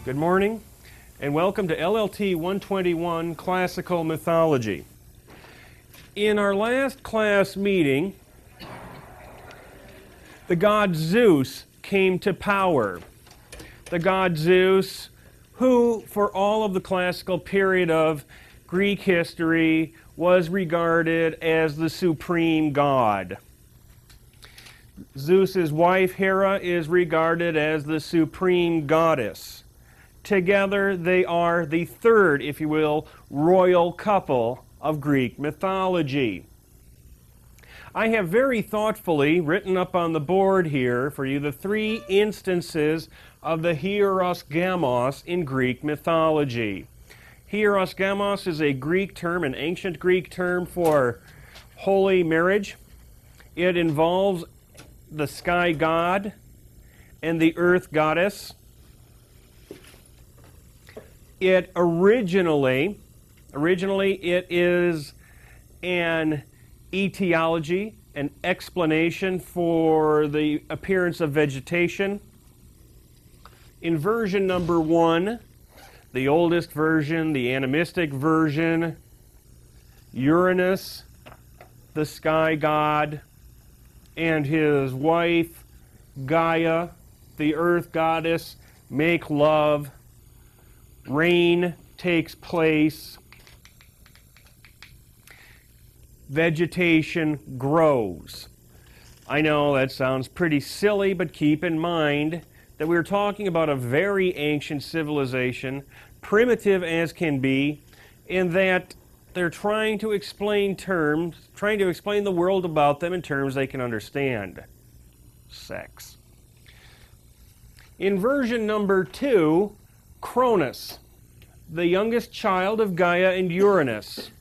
Good morning, and welcome to LLT 121 Classical Mythology. In our last class meeting, the god Zeus came to power. The god Zeus, who for all of the classical period of Greek history was regarded as the supreme god. Zeus's wife Hera is regarded as the supreme goddess. Together they are the third, if you will, royal couple of Greek mythology. I have very thoughtfully written up on the board here for you the three instances of the hieros gamos in Greek mythology. Hieros gamos is a Greek term, an ancient Greek term for holy marriage. It involves the sky god and the earth goddess. It originally it is an etiology, an explanation for the appearance of vegetation. In version number 1, the oldest version, the animistic version, Uranus, the sky god, and his wife, Gaia, the earth goddess, make love. Rain takes place. Vegetation grows. I know that sounds pretty silly, but keep in mind that we're talking about a very ancient civilization, primitive as can be, in that they're trying to explain the world about them in terms they can understand. Sex. In version number 2, Cronus, the youngest child of Gaia and Uranus,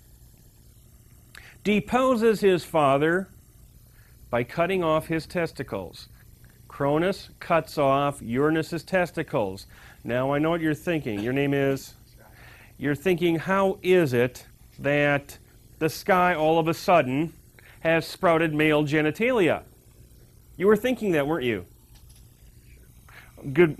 deposes his father by cutting off his testicles. Cronus cuts off Uranus's testicles. Now I know what you're thinking. Your name is? You're thinking, how is it that the sky all of a sudden has sprouted male genitalia? You were thinking that, weren't you? Good.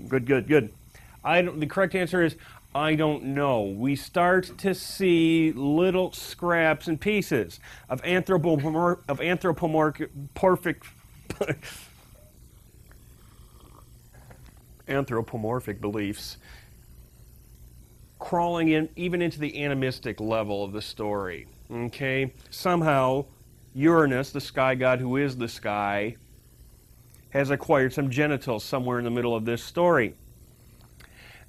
The correct answer is, I don't know. We start to see little scraps and pieces of anthropomorphic beliefs crawling in even into the animistic level of the story. Okay? Somehow Uranus, the sky god who is the sky, has acquired some genitals somewhere in the middle of this story.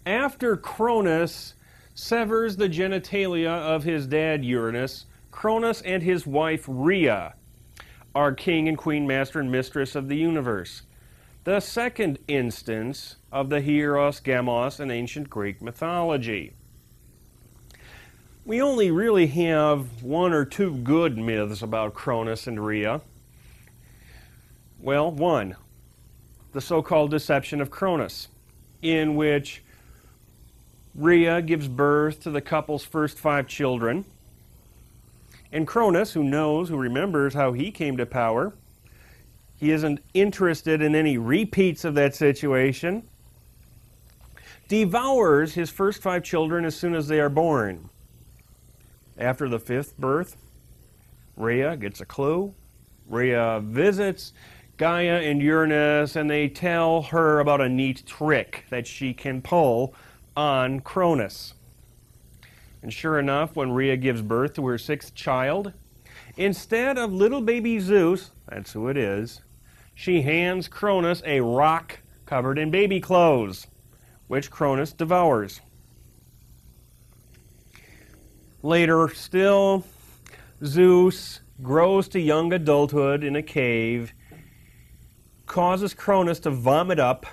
After Cronus severs the genitalia of his dad Uranus, Cronus and his wife Rhea are king and queen, master and mistress of the universe. The second instance of the hieros gamos in ancient Greek mythology. We only really have one or two good myths about Cronus and Rhea. Well, one, the so-called deception of Cronus, in which Rhea gives birth to the couple's first 5 children. And Cronus, who remembers how he came to power, he isn't interested in any repeats of that situation, devours his first 5 children as soon as they are born. After the 5th birth, Rhea gets a clue. Rhea visits Gaia and Uranus, and they tell her about a neat trick that she can pull on Cronus. And sure enough, when Rhea gives birth to her 6th child, instead of little baby Zeus, that's who it is, she hands Cronus a rock covered in baby clothes, which Cronus devours. Later still, Zeus grows to young adulthood in a cave, causes Cronus to vomit up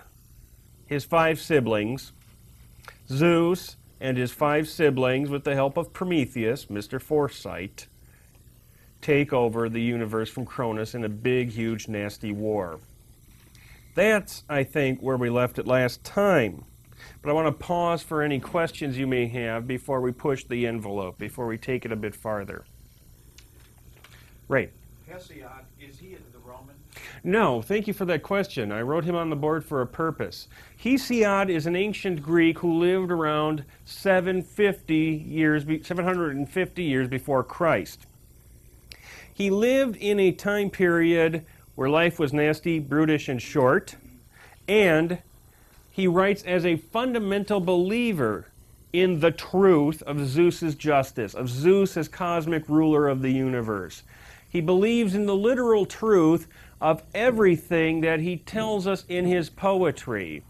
his 5 siblings. Zeus and his 5 siblings, with the help of Prometheus, Mr. Foresight, take over the universe from Cronus in a big, huge, nasty war. That's, I think, where we left it last time. But I want to pause for any questions you may have before we push the envelope, before we take it a bit farther. Right. Hesiod, is he the Roman? No, thank you for that question. I wrote him on the board for a purpose. Hesiod is an ancient Greek who lived around 750 years before Christ. He lived in a time period where life was nasty, brutish, and short, and he writes as a fundamental believer in the truth of Zeus's justice, of Zeus as cosmic ruler of the universe. He believes in the literal truth of everything that he tells us in his poetry.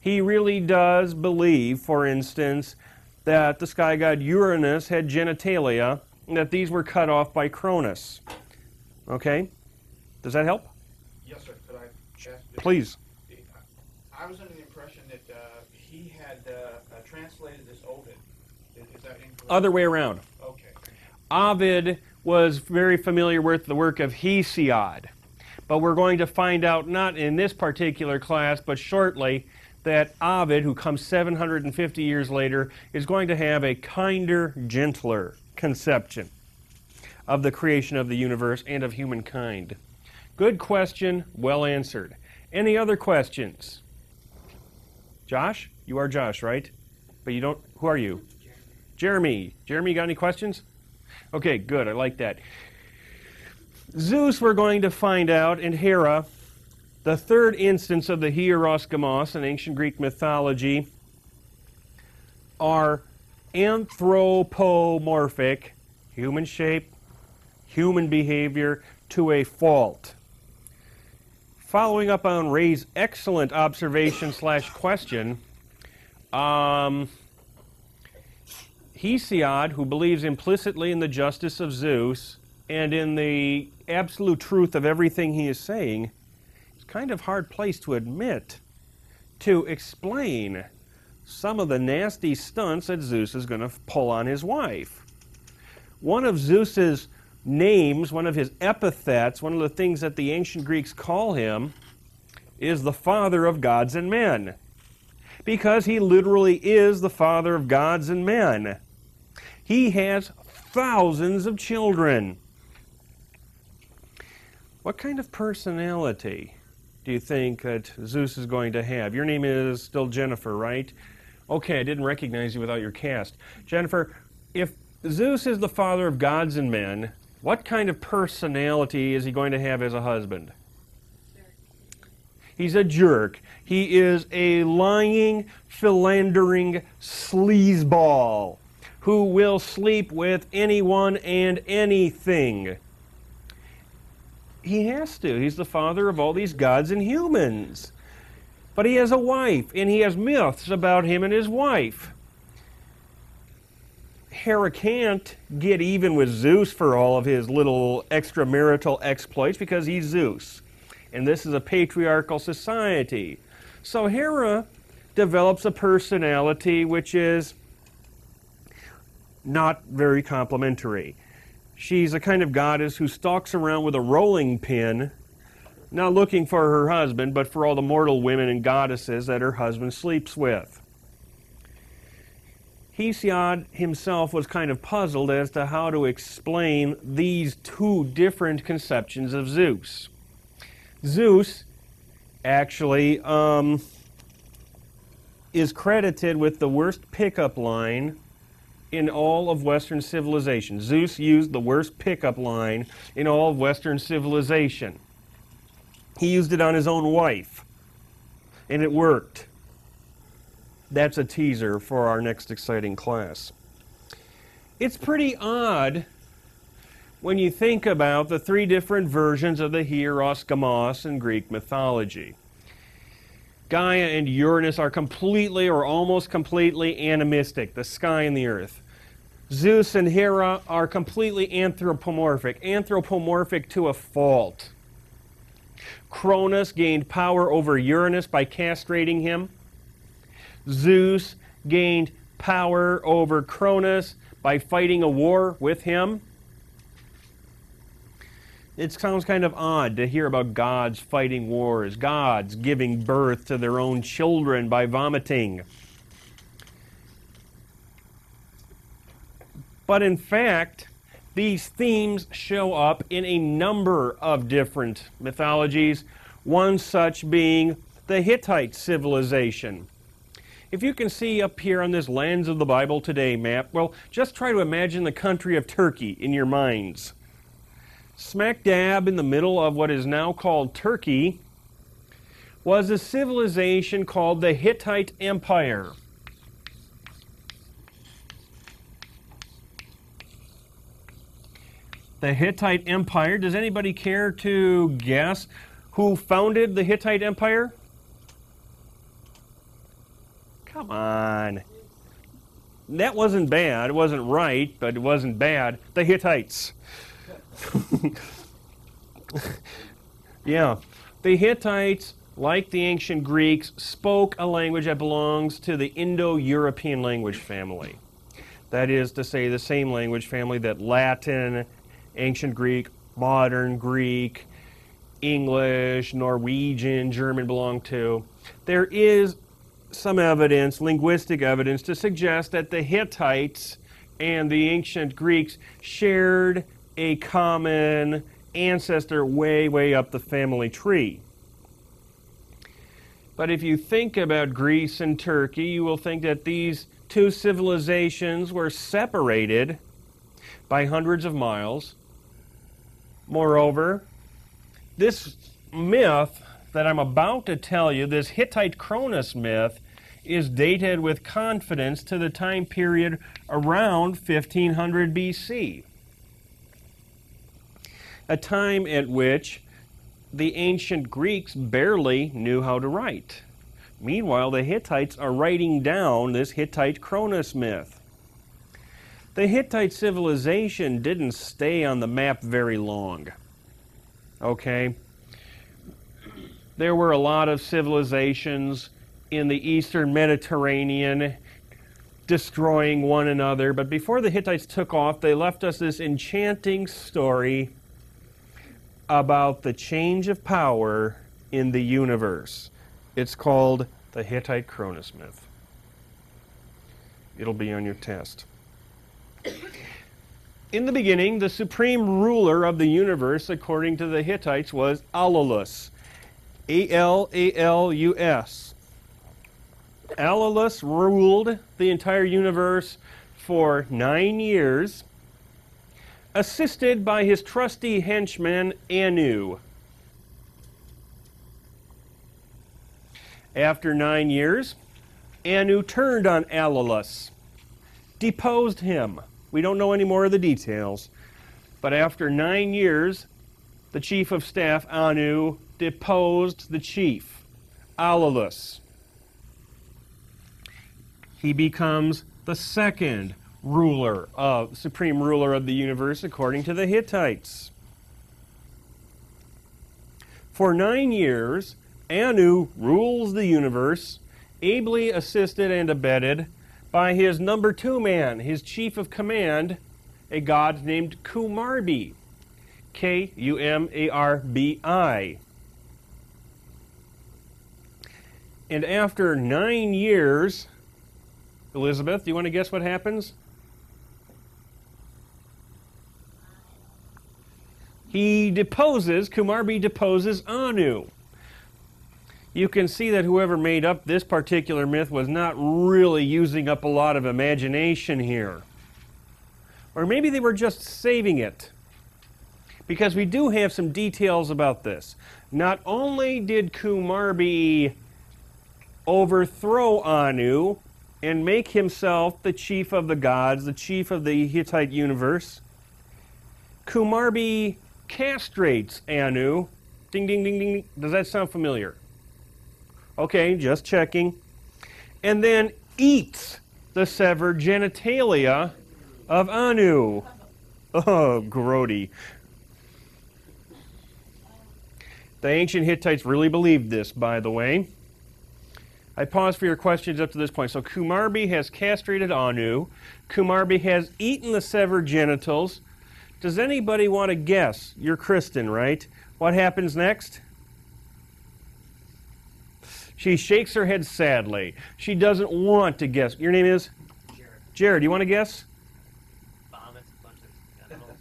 He really does believe, for instance, that the sky god Uranus had genitalia, and that these were cut off by Cronus. Okay? Does that help? Yes, sir. Could I ask? Please. I was under the impression that he had translated this Ovid. Is that incorrect? Other way around. Okay. Ovid was very familiar with the work of Hesiod. But we're going to find out, not in this particular class, but shortly, that Ovid, who comes 750 years later, is going to have a kinder, gentler conception of the creation of the universe and of humankind. Good question, well answered. Any other questions? Josh? You are Josh, right? But you don't, who are you? Jeremy. Jeremy, got any questions? Okay, good, I like that. Zeus, we're going to find out, and Hera, the third instance of the hieros in ancient Greek mythology, are anthropomorphic, human shape, human behavior, to a fault. Following up on Ray's excellent observation / question, Hesiod, who believes implicitly in the justice of Zeus and in the absolute truth of everything he is saying, is kind of hard place to admit, to explain some of the nasty stunts that Zeus is going to pull on his wife. One of Zeus's names, one of his epithets, one of the things that the ancient Greeks call him, is the father of gods and men. Because he literally is the father of gods and men. He has thousands of children. What kind of personality do you think that Zeus is going to have? Your name is still Jennifer, right? Okay, I didn't recognize you without your cast. Jennifer, if Zeus is the father of gods and men, what kind of personality is he going to have as a husband? He's a jerk. He is a lying, philandering sleazeball who will sleep with anyone and anything. He has to. He's the father of all these gods and humans. But he has a wife, and he has myths about him and his wife. Hera can't get even with Zeus for all of his little extramarital exploits because he's Zeus. And this is a patriarchal society. So Hera develops a personality which is not very complimentary. She's a kind of goddess who stalks around with a rolling pin, not looking for her husband, but for all the mortal women and goddesses that her husband sleeps with. Hesiod himself was kind of puzzled as to how to explain these two different conceptions of Zeus. Zeus actually is credited with the worst pickup line in all of Western civilization. Zeus used the worst pickup line in all of Western civilization. He used it on his own wife, and it worked. That's a teaser for our next exciting class. It's pretty odd when you think about the three different versions of the hieros in Greek mythology. Gaia and Uranus are completely or almost completely animistic, the sky and the earth. Zeus and Hera are completely anthropomorphic to a fault. Cronus gained power over Uranus by castrating him. Zeus gained power over Cronus by fighting a war with him. It sounds kind of odd to hear about gods fighting wars, gods giving birth to their own children by vomiting. But in fact, These themes show up in a number of different mythologies, one such being the Hittite civilization. If you can see up here on this Lands of the Bible Today map, well, just try to imagine the country of Turkey in your minds. Smack dab in the middle of what is now called Turkey was a civilization called the Hittite Empire. The Hittite Empire, does anybody care to guess who founded the Hittite Empire? Come on. That wasn't bad. It wasn't right, but it wasn't bad. The Hittites. Yeah. The Hittites, like the ancient Greeks, spoke a language that belongs to the Indo-European language family. That is to say, the same language family that Latin, ancient Greek, modern Greek, English, Norwegian, German belong to. There is some evidence, linguistic evidence, to suggest that the Hittites and the ancient Greeks shared a common ancestor way, way up the family tree. But if you think about Greece and Turkey, you will think that these two civilizations were separated by hundreds of miles. Moreover, this myth that I'm about to tell you, this Hittite Cronus myth, is dated with confidence to the time period around 1500 BC, a time at which the ancient Greeks barely knew how to write. Meanwhile, the Hittites are writing down this Hittite Cronus myth. The Hittite civilization didn't stay on the map very long. Okay? There were a lot of civilizations in the eastern Mediterranean destroying one another, but before the Hittites took off, they left us this enchanting story about the change of power in the universe. It's called the Hittite Cronus myth. It'll be on your test. In the beginning, the supreme ruler of the universe, according to the Hittites, was Alalus. A-L-A-L-U-S. Alalus ruled the entire universe for 9 years, assisted by his trusty henchman Anu. After 9 years, Anu turned on Alalus, deposed him. We don't know any more of the details, but after 9 years, the chief of staff, Anu, deposed the chief, Alalus. He becomes the second supreme ruler of the universe according to the Hittites. For 9 years, Anu rules the universe, ably assisted and abetted by his number 2 man, his chief of command, a god named Kumarbi, K-U-M-A-R-B-I. And after 9 years, Elizabeth, do you want to guess what happens? Kumarbi deposes Anu. You can see that whoever made up this particular myth was not really using up a lot of imagination here. Or maybe they were just saving it. Because we do have some details about this. Not only did Kumarbi overthrow Anu and make himself the chief of the gods, the chief of the Hittite universe, Kumarbi castrates Anu. Ding, ding, ding, ding. Does that sound familiar? Okay, just checking. And then eats the severed genitalia of Anu. Oh, grody. The ancient Hittites really believed this, by the way. I pause for your questions up to this point. So Kumarbi has castrated Anu. Kumarbi has eaten the severed genitals. Does anybody want to guess? You're Kristen, right? What happens next? She shakes her head sadly. She doesn't want to guess. Your name is? Jared. Jared, you want to guess? Vomits a bunch of genitals.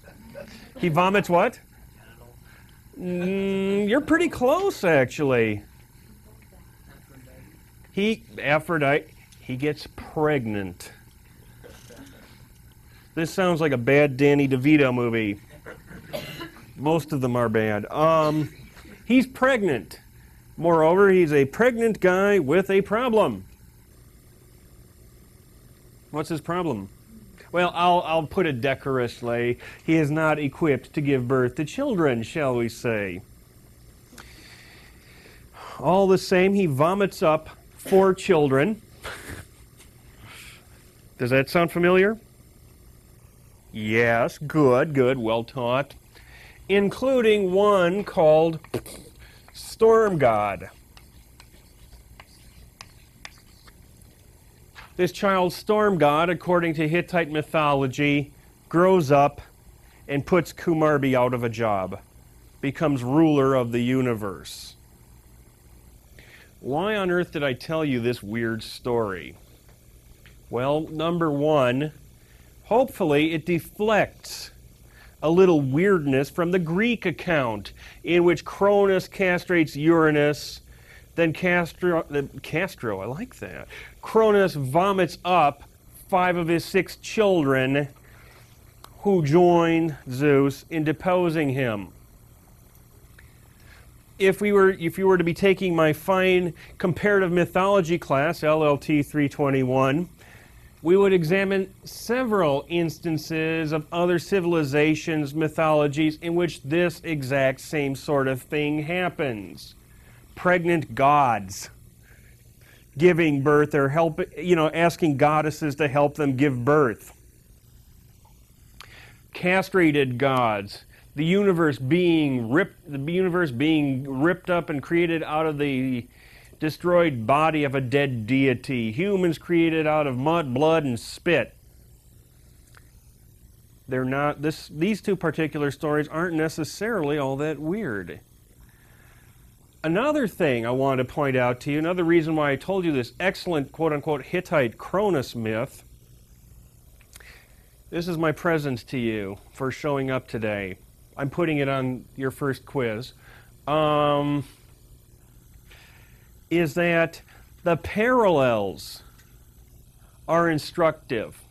He vomits what? You're pretty close, actually. Aphrodite, he gets pregnant. This sounds like a bad Danny DeVito movie. Most of them are bad. He's pregnant. Moreover, he's a pregnant guy with a problem. What's his problem? Well, I'll put it decorously. He is not equipped to give birth to children, shall we say. All the same, he vomits up 4 children. Does that sound familiar? Yes, good, well taught. Including one called Storm God. This child, Storm God, according to Hittite mythology, grows up and puts Kumarbi out of a job, becomes ruler of the universe. Why on earth did I tell you this weird story? Well, number one, hopefully it deflects a little weirdness from the Greek account in which Cronus castrates Uranus, then Castro, I like that. Cronus vomits up 5 of his 6 children who join Zeus in deposing him. If you were to be taking my fine comparative mythology class, LLT 321, we would examine several instances of other civilizations, mythologies, in which this exact same sort of thing happens. Pregnant gods giving birth or asking goddesses to help them give birth. Castrated gods, the universe being ripped up and created out of the destroyed body of a dead deity. Humans created out of mud, blood, and spit. These 2 particular stories aren't necessarily all that weird. Another thing I want to point out to you, another reason why I told you this excellent quote-unquote Hittite Cronus myth, this is my present to you for showing up today. I'm putting it on your first quiz. Is that the parallels are instructive.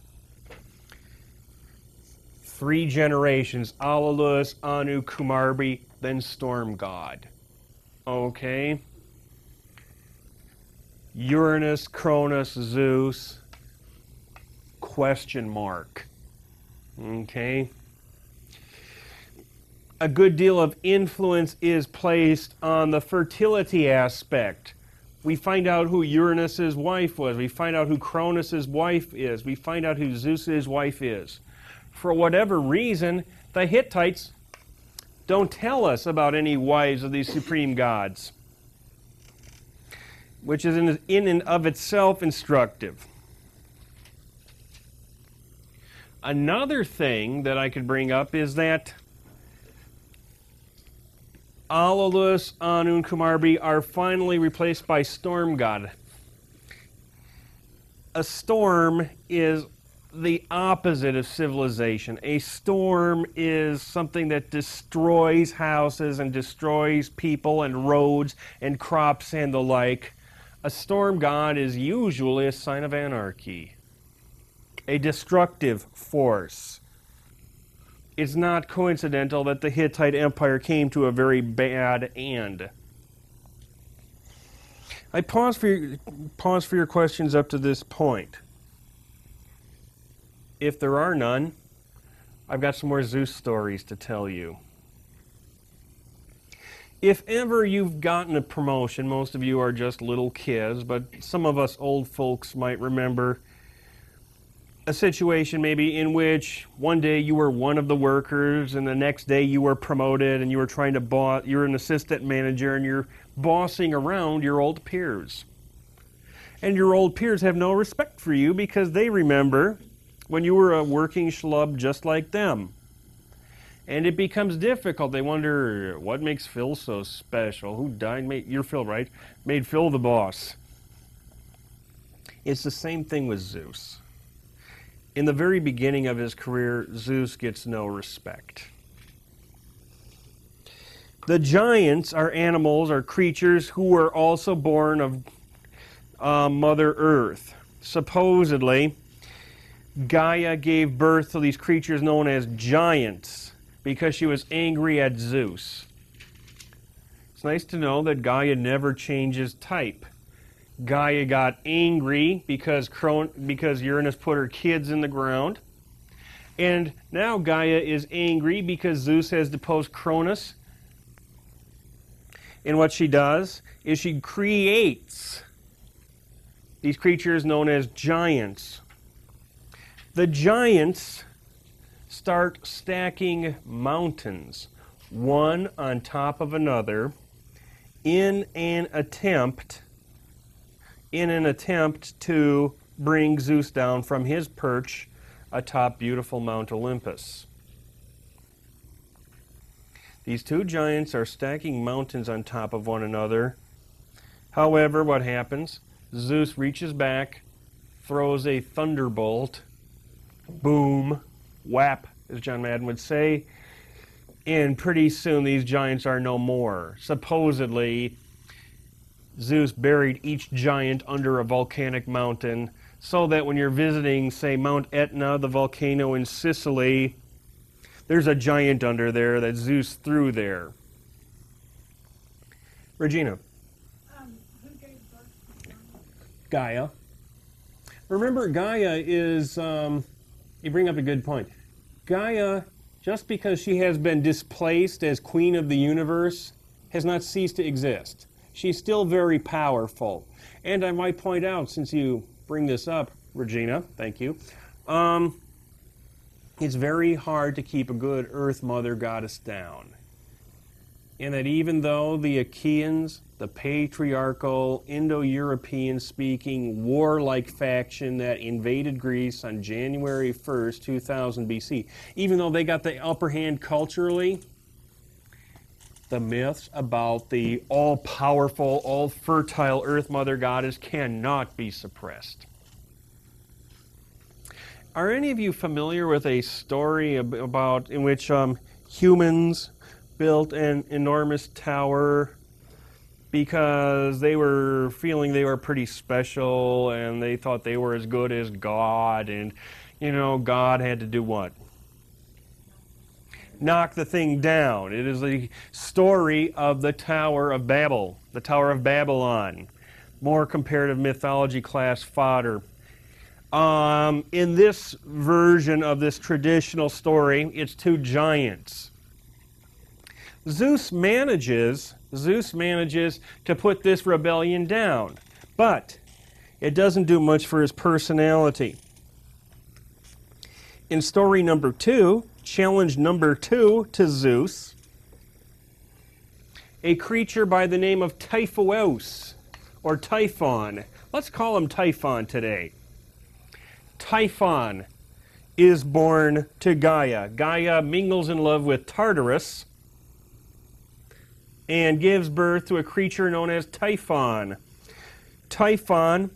3 generations, Alalus, Anu, Kumarbi, then Storm God. Okay. Uranus, Cronus, Zeus, question mark. Okay. A good deal of influence is placed on the fertility aspect. We find out who Uranus's wife was. We find out who Cronus's wife is. We find out who Zeus's wife is. For whatever reason, the Hittites don't tell us about any wives of these supreme gods, which is in and of itself instructive. Another thing that I could bring up is that Alalus, Anu, and Kumarbi are finally replaced by Storm God. A storm is the opposite of civilization. A storm is something that destroys houses and destroys people and roads and crops and the like. A storm god is usually a sign of anarchy, a destructive force. It's not coincidental that the Hittite Empire came to a very bad end. I pause for your questions up to this point. If there are none, I've got some more Zeus stories to tell you. If ever you've gotten a promotion, most of you are just little kids, but some of us old folks might remember a situation maybe in which one day you were one of the workers and the next day you were promoted and you were trying to you're an assistant manager and you're bossing around your old peers. And your old peers have no respect for you because they remember when you were a working schlub just like them. And it becomes difficult. They wonder, what makes Phil so special? Who died? You're Phil, right? Made Phil the boss. It's the same thing with Zeus. In the very beginning of his career, Zeus gets no respect. The giants are animals or creatures who were also born of Mother Earth. Supposedly, Gaia gave birth to these creatures known as giants because she was angry at Zeus. It's nice to know that Gaia never changes type. Gaia got angry because Uranus put her kids in the ground. And now Gaia is angry because Zeus has deposed Cronus. And what she does is she creates these creatures known as giants. The giants start stacking mountains, one on top of another, in an attempt to bring Zeus down from his perch atop beautiful Mount Olympus. These two giants are stacking mountains on top of one another. However, what happens? Zeus reaches back, throws a thunderbolt, boom, whap, as John Madden would say, and pretty soon these giants are no more. Supposedly, Zeus buried each giant under a volcanic mountain so that when you're visiting, say, Mount Etna, the volcano in Sicily, there's a giant under there that Zeus threw there. Regina. Who gave birth to Gaia? Gaia. Remember, Gaia is, you bring up a good point. Gaia, just because she has been displaced as queen of the universe, has not ceased to exist. She's still very powerful. And I might point out, since you bring this up, Regina, thank you, it's very hard to keep a good Earth Mother Goddess down. And that even though the Achaeans, the patriarchal, Indo-European speaking, warlike faction that invaded Greece on January 1st, 2000 BC, even though they got the upper hand culturally, the myths about the all-powerful, all-fertile Earth Mother Goddess cannot be suppressed. Are any of you familiar with a story about in which humans built an enormous tower because they were feeling they were pretty special and they thought they were as good as God, and you know, God had to do what? Knock the thing down. It is the story of the Tower of Babel, the Tower of Babylon. More comparative mythology class fodder. In this version of this traditional story, it's two giants. Zeus manages to put this rebellion down, but it doesn't do much for his personality. In story number 2, challenge number 2 to Zeus, a creature by the name of Typhos, or Typhon. Let's call him Typhon today. Typhon is born to Gaia. Gaia mingles in love with Tartarus and gives birth to a creature known as Typhon. Typhon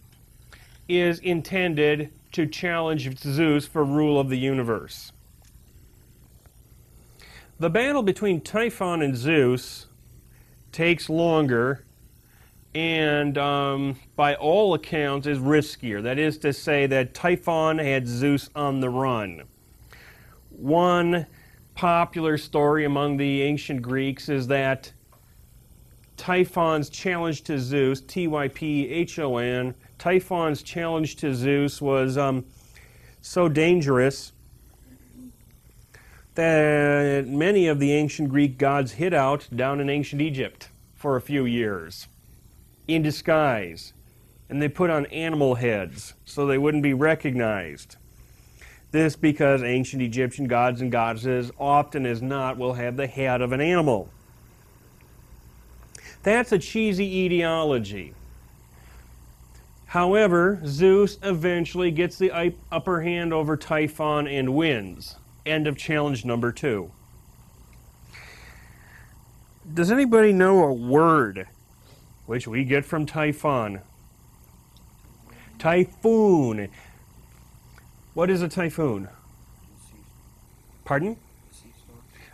is intended to challenge Zeus for rule of the universe. The battle between Typhon and Zeus takes longer and by all accounts is riskier. That is to say that Typhon had Zeus on the run. One popular story among the ancient Greeks is that Typhon's challenge to Zeus, Typhon, Typhon's challenge to Zeus was so dangerous that many of the ancient Greek gods hid out down in ancient Egypt for a few years in disguise. And they put on animal heads so they wouldn't be recognized. This because ancient Egyptian gods and goddesses often as not will have the head of an animal. That's a cheesy etiology. However, Zeus eventually gets the upper hand over Typhon and wins. End of challenge number 2. Does anybody know a word which we get from Typhon? Typhoon. What is a typhoon? Pardon?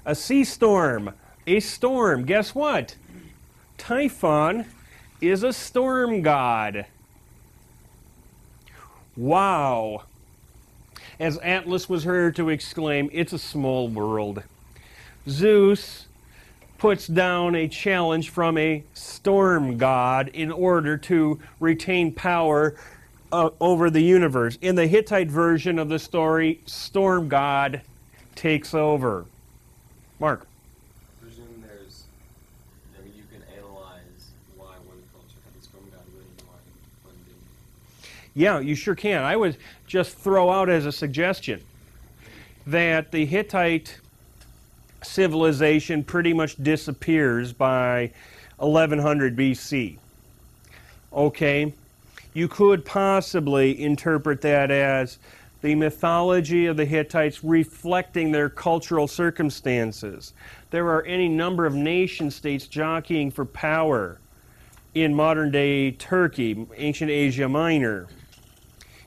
A sea storm. A storm. Guess what? Typhon is a storm god. Wow. As Atlas was heard to exclaim, it's a small world. Zeus puts down a challenge from a storm god in order to retain power over the universe. In the Hittite version of the story, storm god takes over. Mark. I presume you can analyze why one culture had the storm god living and why one didn't. Yeah, you sure can. I would just throw out as a suggestion that the Hittite civilization pretty much disappears by 1100 BC. Okay? You could possibly interpret that as the mythology of the Hittites reflecting their cultural circumstances. There are any number of nation states jockeying for power in modern-day Turkey, ancient Asia Minor.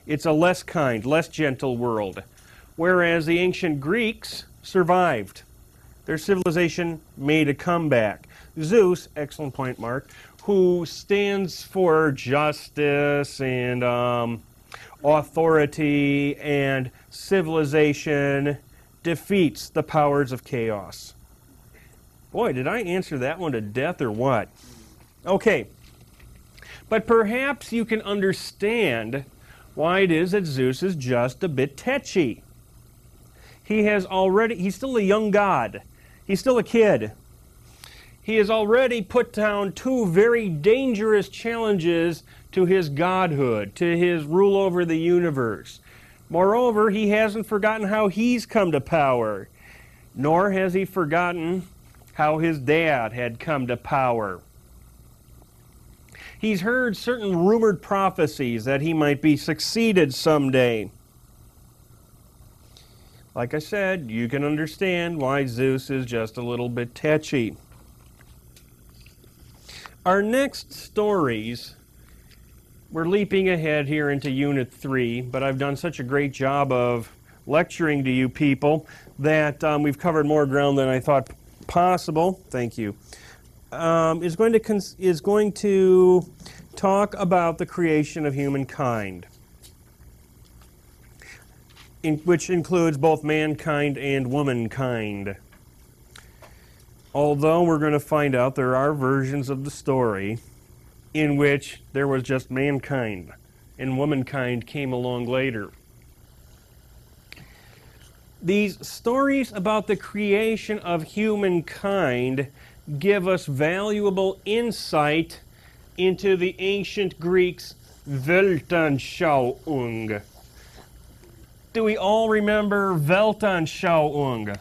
It's a less kind, less gentle world, whereas the ancient Greeks survived. Their civilization made a comeback. Zeus, excellent point, Mark, who stands for justice and authority and civilization, defeats the powers of chaos. Boy, did I answer that one to death or what? Okay, but perhaps you can understand why it is that Zeus is just a bit tetchy. He's still a young god. He's still a kid. He has already put down two very dangerous challenges to his godhood, to his rule over the universe. Moreover, he hasn't forgotten how he's come to power, nor has he forgotten how his dad had come to power. He's heard certain rumored prophecies that he might be succeeded someday. Like I said, you can understand why Zeus is just a little bit tetchy. Our next stories, we're leaping ahead here into Unit 3, but I've done such a great job of lecturing to you people that we've covered more ground than I thought possible. Thank you. Is going to talk about the creation of humankind, which includes both mankind and womankind. Although we're going to find out there are versions of the story in which there was just mankind and womankind came along later. These stories about the creation of humankind give us valuable insight into the ancient Greeks' Weltanschauung. Do we all remember Weltanschauung?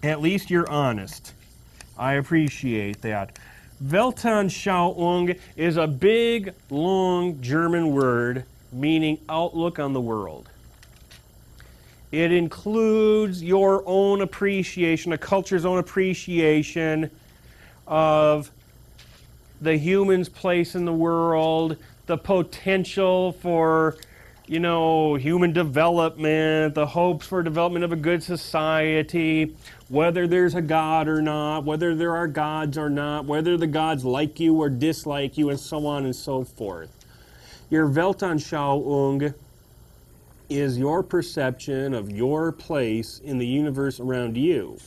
At least you're honest. I appreciate that. Weltanschauung is a big, long German word meaning outlook on the world. It includes your own appreciation, a culture's own appreciation of the human's place in the world, the potential for, human development, the hopes for development of a good society, whether there's a God or not, whether there are gods or not, whether the gods like you or dislike you, and so on and so forth. Your Weltanschauung is your perception of your place in the universe around you.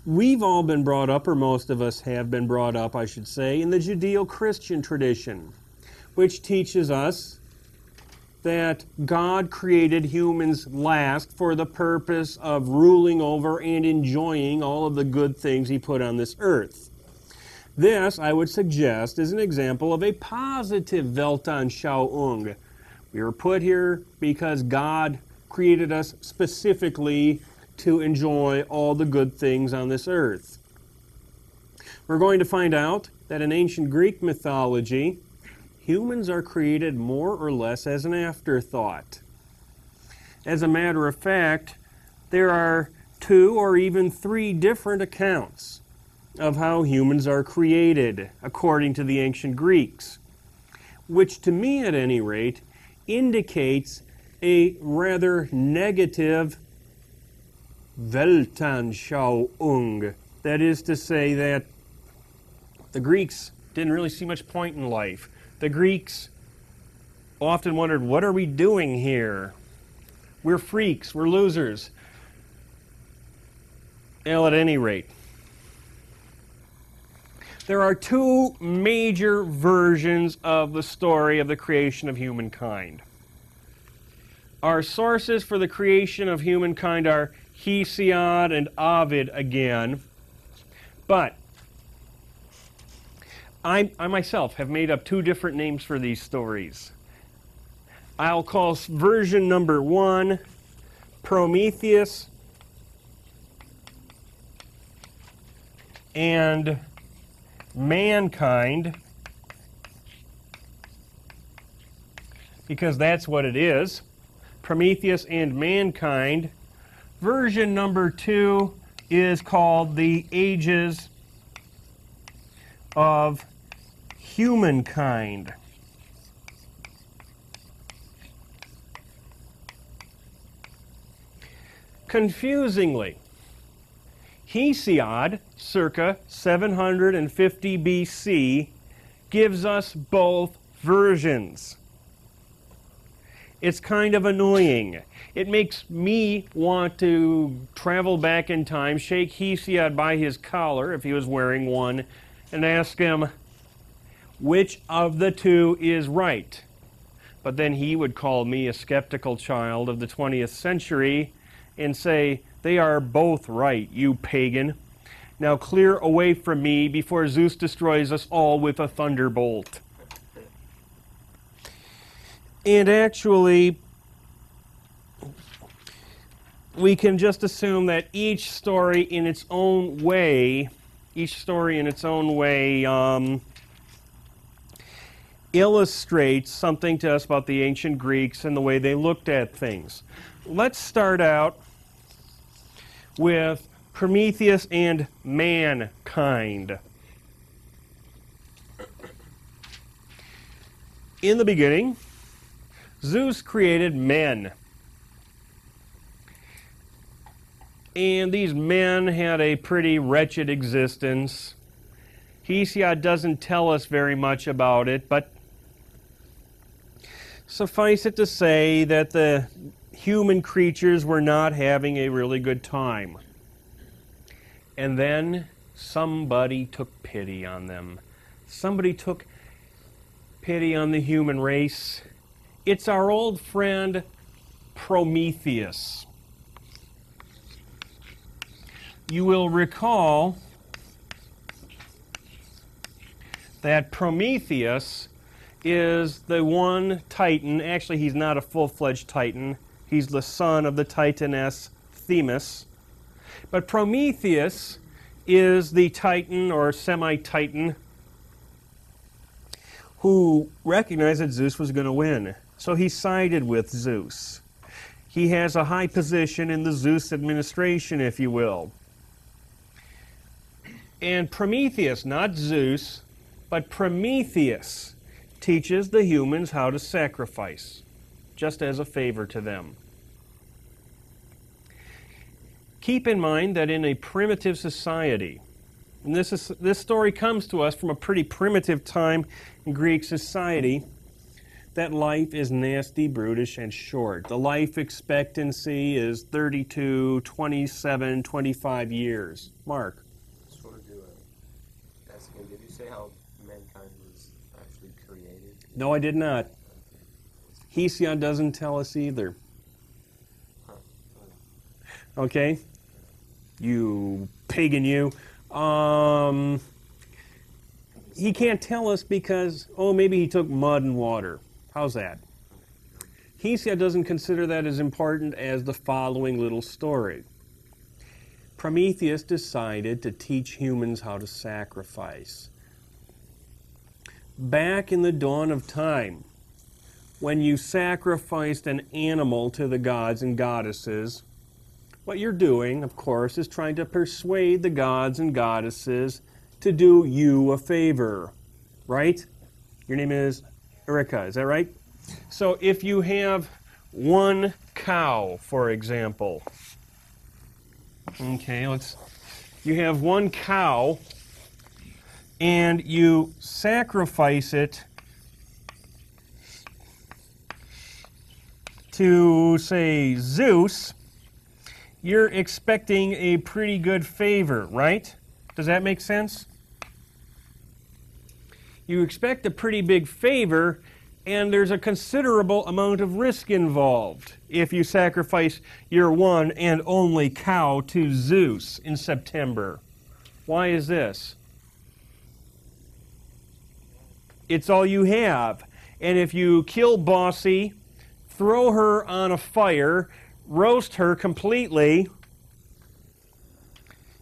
We've all been brought up, or most of us have been brought up, I should say, in the Judeo-Christian tradition, which teaches us that God created humans last for the purpose of ruling over and enjoying all of the good things He put on this earth. This, I would suggest, is an example of a positive Weltanschauung. We were put here because God created us specifically to enjoy all the good things on this earth. We're going to find out that in ancient Greek mythology, humans are created more or less as an afterthought. As a matter of fact, there are 2 or even 3 different accounts of how humans are created, according to the ancient Greeks, which to me, at any rate, indicates a rather negative Weltanschauung. That is to say that the Greeks didn't really see much point in life. The Greeks often wondered, what are we doing here? We're freaks, we're losers. Well, at any rate, there are two major versions of the story of the creation of humankind. Our sources for the creation of humankind are Hesiod and Ovid again, but I myself have made up two different names for these stories. I'll call version number 1 Prometheus and mankind, because that's what it is. Prometheus and mankind. Version number 2 is called the Ages of Humankind. Confusingly, Hesiod, circa 750 BC, gives us both versions. It's kind of annoying. It makes me want to travel back in time, shake Hesiod by his collar, if he was wearing one, and ask him which of the two is right. But then he would call me a skeptical child of the 20th century and say, they are both right, you pagan. Now clear away from me before Zeus destroys us all with a thunderbolt. And actually, we can just assume that each story in its own way, illustrates something to us about the ancient Greeks and the way they looked at things. Let's start out with Prometheus and mankind. In the beginning, Zeus created men. And these men had a pretty wretched existence. Hesiod doesn't tell us very much about it, but suffice it to say that the human creatures were not having a really good time. And then somebody took pity on them. Somebody took pity on the human race. It's our old friend Prometheus. You will recall that Prometheus is the one Titan. Actually, he's not a full-fledged Titan. He's the son of the Titaness Themis. But Prometheus is the Titan or semi-Titan who recognized that Zeus was going to win. So he sided with Zeus. He has a high position in the Zeus administration, if you will. And Prometheus, not Zeus, but Prometheus teaches the humans how to sacrifice, just as a favor to them. Keep in mind that in a primitive society, and this story comes to us from a pretty primitive time in Greek society, that life is nasty, brutish, and short. The life expectancy is 32, 27, 25 years. Mark? Just wanted to ask again, did you say how mankind was actually created? No, I did not. Hesiod doesn't tell us either. Okay? You pagan, you. He can't tell us because, maybe he took mud and water. How's that? Hesiod doesn't consider that as important as the following little story. Prometheus decided to teach humans how to sacrifice. Back in the dawn of time, when you sacrificed an animal to the gods and goddesses, what you're doing, of course, is trying to persuade the gods and goddesses to do you a favor, right? Your name is Erica, is that right? So if you have one cow, for example, Okay, you have one cow, and you sacrifice it to, say, Zeus. You're expecting a pretty good favor, right? Does that make sense? You expect a pretty big favor, and there's a considerable amount of risk involved if you sacrifice your one and only cow to Zeus in September. Why is this? It's all you have. And if you kill Bossy, throw her on a fire, roast her completely,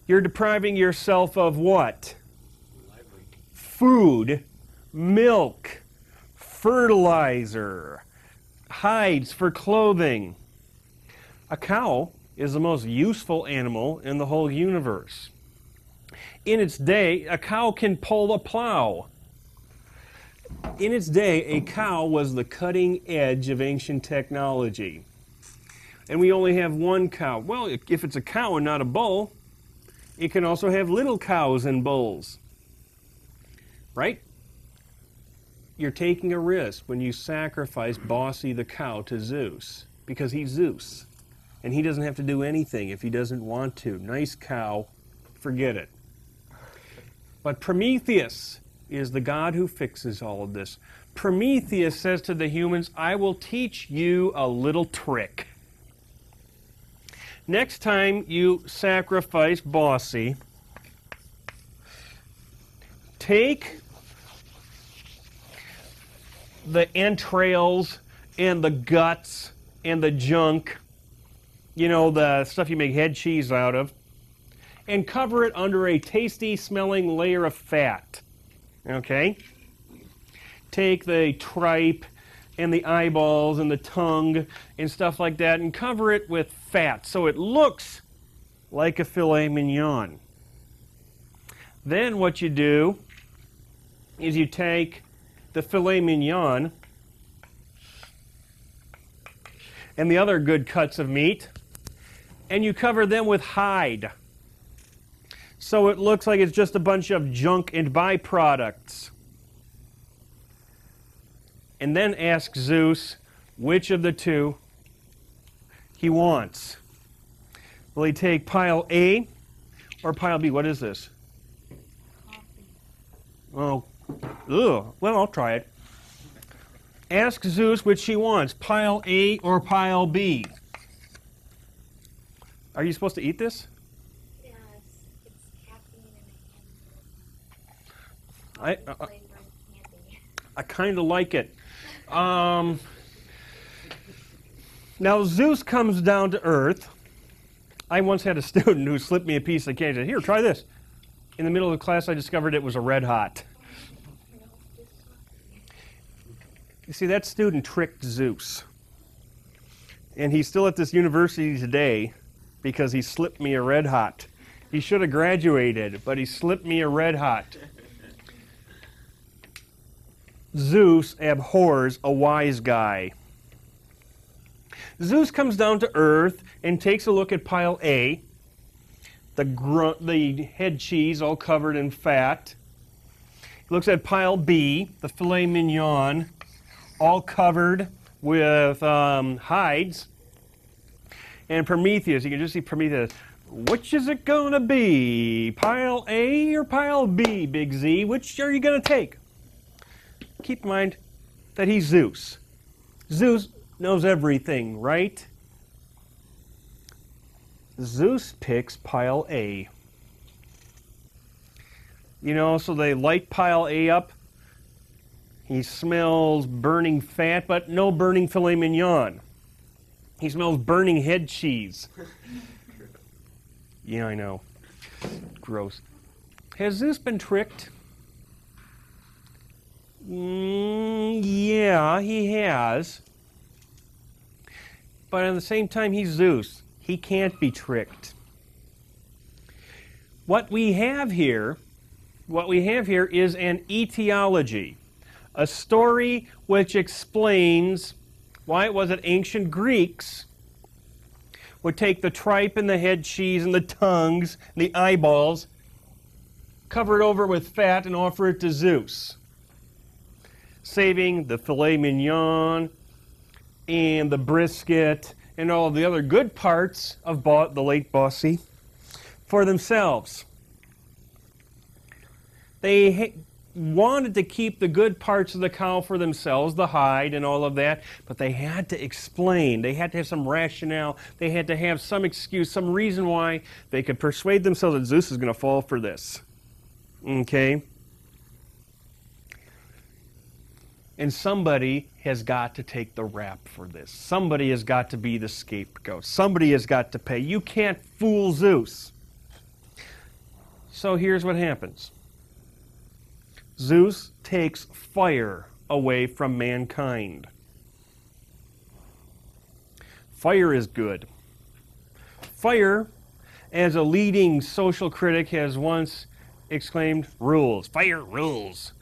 you're depriving yourself of what? Food, milk, fertilizer, hides for clothing. A cow is the most useful animal in the whole universe. In its day, a cow can pull a plow. In its day, a cow was the cutting edge of ancient technology. And we only have one cow. Well, if it's a cow and not a bull, it can also have little cows and bulls. Right? You're taking a risk when you sacrifice Bossy the cow to Zeus, because he's Zeus. And he doesn't have to do anything if he doesn't want to. Nice cow, forget it. But Prometheus is the god who fixes all of this. Prometheus says to the humans, I will teach you a little trick. Next time you sacrifice Bossy, take the entrails and the guts and the junk, you know, the stuff you make head cheese out of, and cover it under a tasty smelling layer of fat. Okay? Take the tripe and the eyeballs and the tongue and stuff like that and cover it with fat so it looks like a filet mignon. Then what you do is you take the filet mignon and the other good cuts of meat and you cover them with hide. So it looks like it's just a bunch of junk and byproducts. And then ask Zeus which of the two he wants. Will he take pile A or pile B? What is this? Oh, ugh. Well, I'll try it. Ask Zeus which he wants, pile A or pile B. Are you supposed to eat this? I kind of like it. Now Zeus comes down to Earth. I once had a student who slipped me a piece of cake and said, here, try this. In the middle of the class, I discovered it was a Red Hot. You see, that student tricked Zeus. And he's still at this university today because he slipped me a Red Hot. He should have graduated, but he slipped me a Red Hot. Zeus abhors a wise guy. Zeus comes down to Earth and takes a look at pile A, the head cheese all covered in fat. He looks at pile B, the filet mignon, all covered with hides. And Prometheus, you can just see Prometheus, which is it going to be? Pile A or pile B, Big Z? Which are you going to take? Keep in mind that he's Zeus. Zeus knows everything, right? Zeus picks pile A. You know, so they light pile A up. He smells burning fat, but no burning filet mignon. He smells burning head cheese. Yeah, I know. Gross. Has Zeus been tricked? Yeah, he has. But at the same time, he's Zeus. He can't be tricked. What we have here is an etiology, a story which explains why it was that ancient Greeks would take the tripe and the head cheese and the tongues and the eyeballs, cover it over with fat, and offer it to Zeus, saving the filet mignon and the brisket and all of the other good parts of the late Bossy for themselves. They wanted to keep the good parts of the cow for themselves, the hide and all of that, but they had to explain. They had to have some rationale. They had to have some excuse, some reason why they could persuade themselves that Zeus is going to fall for this. Okay? And somebody has got to take the rap for this. Somebody has got to be the scapegoat. Somebody has got to pay. You can't fool Zeus. So here's what happens. Zeus takes fire away from mankind. Fire is good. Fire, as a leading social critic has once exclaimed, rules. Fire rules.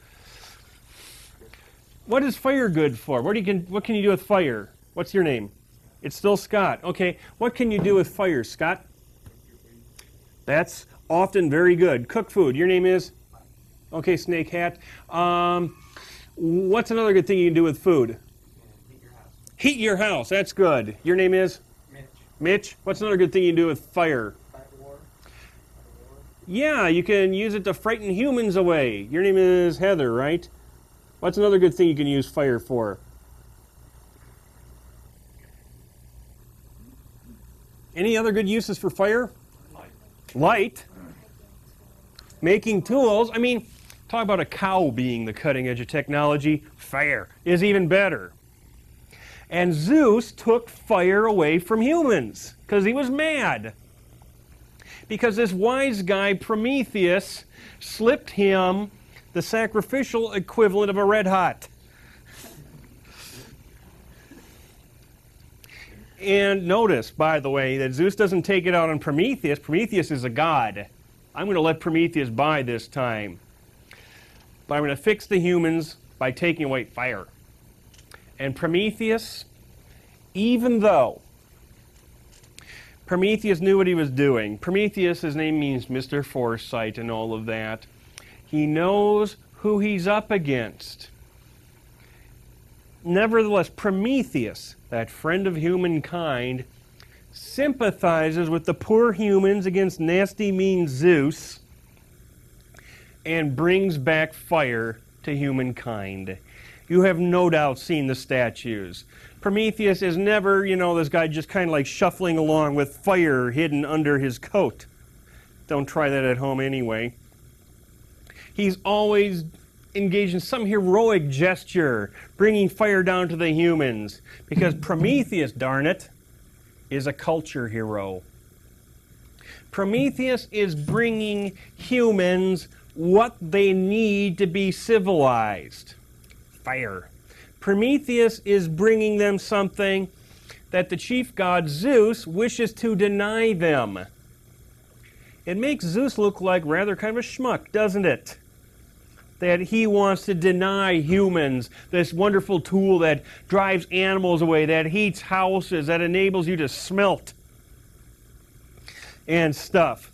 What is fire good for? What can you do with fire? What's your name? It's still Scott. Okay, what can you do with fire, Scott? That's often very good. Cook food. Your name is? Okay, Snake Hat. What's another good thing you can do with food? Heat your house. Heat your house. That's good. Your name is? Mitch. Mitch. What's another good thing you can do with fire? Fight war. Yeah, you can use it to frighten humans away. Your name is Heather, right? What's another good thing you can use fire for? Any other good uses for fire? Light. Making tools. I mean, talk about a cow being the cutting edge of technology. Fire is even better. And Zeus took fire away from humans because he was mad. Because this wise guy, Prometheus, slipped him the sacrificial equivalent of a red hot. And notice, by the way, that Zeus doesn't take it out on Prometheus. Prometheus is a god. I'm going to let Prometheus by this time. But I'm going to fix the humans by taking away fire. And Prometheus, even though Prometheus knew what he was doing, Prometheus, his name means Mr. Foresight and all of that, he knows who he's up against. Nevertheless, Prometheus, that friend of humankind, sympathizes with the poor humans against nasty, mean Zeus and brings back fire to humankind. You have no doubt seen the statues. Prometheus is never, this guy just kind of like shuffling along with fire hidden under his coat. Don't try that at home anyway. He's always engaged in some heroic gesture, bringing fire down to the humans. Because Prometheus, darn it, is a culture hero. Prometheus is bringing humans what they need to be civilized. Fire. Prometheus is bringing them something that the chief god Zeus wishes to deny them. It makes Zeus look like rather kind of a schmuck, doesn't it? That he wants to deny humans this wonderful tool that drives animals away, that heats houses, that enables you to smelt and stuff.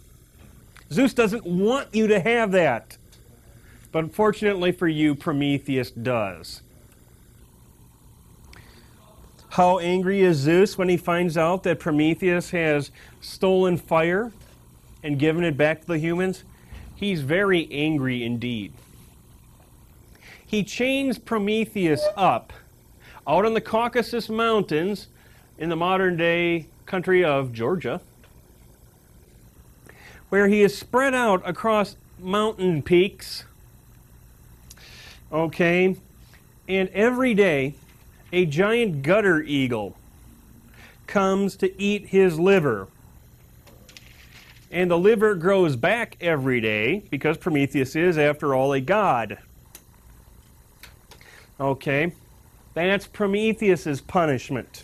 Zeus doesn't want you to have that. But unfortunately for you, Prometheus does. How angry is Zeus when he finds out that Prometheus has stolen fire and given it back to the humans? He's very angry indeed. He chains Prometheus up out on the Caucasus Mountains in the modern-day country of Georgia, where he is spread out across mountain peaks, okay, and every day a giant gutter eagle comes to eat his liver. And the liver grows back every day because Prometheus is, after all, a god. Okay, that's Prometheus's punishment.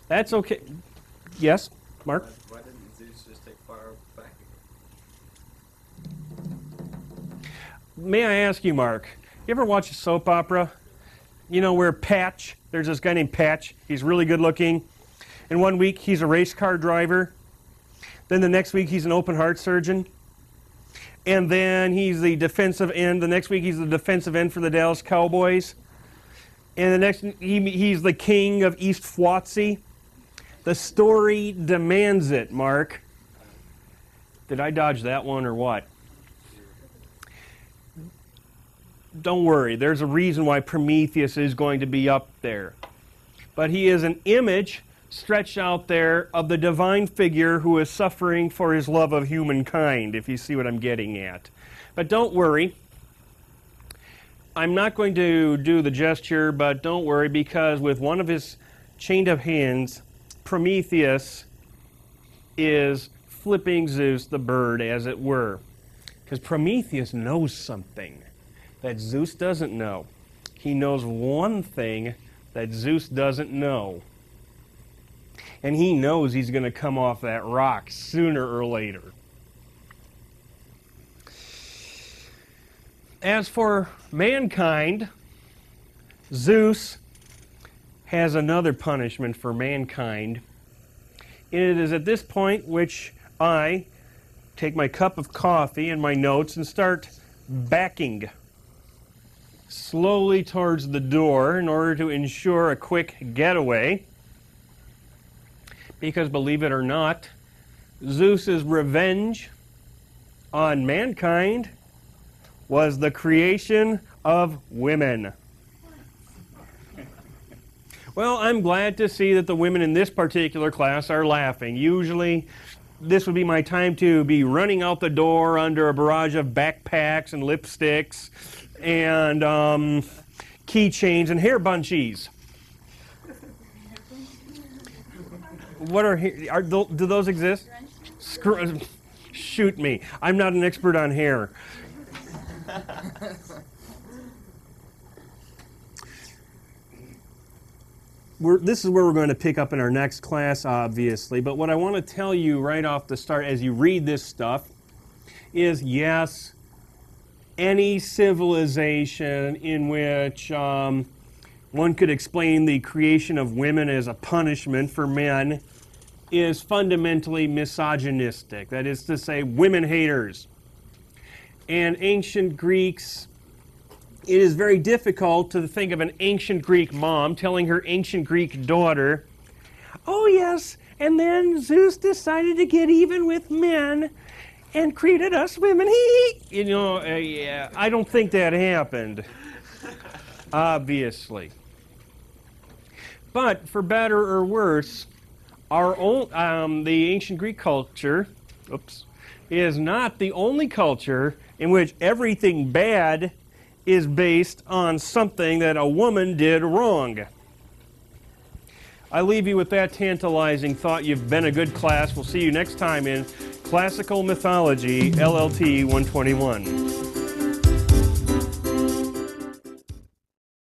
That's okay. Yes, Mark? Why didn't Zeus just take fire back again? May I ask you, Mark, you ever watch a soap opera? You know where Patch, there's this guy named Patch, he's really good looking. And one week he's a race car driver. Then the next week he's an open heart surgeon. And then he's the defensive end. The next week he's the defensive end for the Dallas Cowboys. And the next he's the king of East Fwatsy. The story demands it, Mark. Did I dodge that one or what? Don't worry, there's a reason why Prometheus is going to be up there. But he is an image stretched out there of the divine figure who is suffering for his love of humankind, if you see what I'm getting at. But don't worry. I'm not going to do the gesture, but don't worry, because with one of his chained up hands, Prometheus is flipping Zeus the bird, as it were. Because Prometheus knows something that Zeus doesn't know. He knows one thing that Zeus doesn't know. And he knows he's going to come off that rock sooner or later. As for mankind, Zeus has another punishment for mankind. It is at this point which I take my cup of coffee and my notes and start backing slowly towards the door in order to ensure a quick getaway. Because believe it or not, Zeus's revenge on mankind was the creation of women. Well, I'm glad to see that the women in this particular class are laughing. Usually, this would be my time to be running out the door under a barrage of backpacks and lipsticks and keychains and hair bunchies. Do those exist? Shoot me. I'm not an expert on hair. This is where we're going to pick up in our next class, obviously. But what I want to tell you right off the start as you read this stuff is, yes, any civilization in which one could explain the creation of women as a punishment for men is fundamentally misogynistic. That is to say, women haters. And ancient Greeks, it is very difficult to think of an ancient Greek mom telling her ancient Greek daughter, oh yes, and then Zeus decided to get even with men and created us women. You know, yeah, I don't think that happened, obviously. But for better or worse, our own, the ancient Greek culture, is not the only culture in which everything bad is based on something that a woman did wrong. I leave you with that tantalizing thought. You've been a good class. We'll see you next time in Classical Mythology, LLT 121.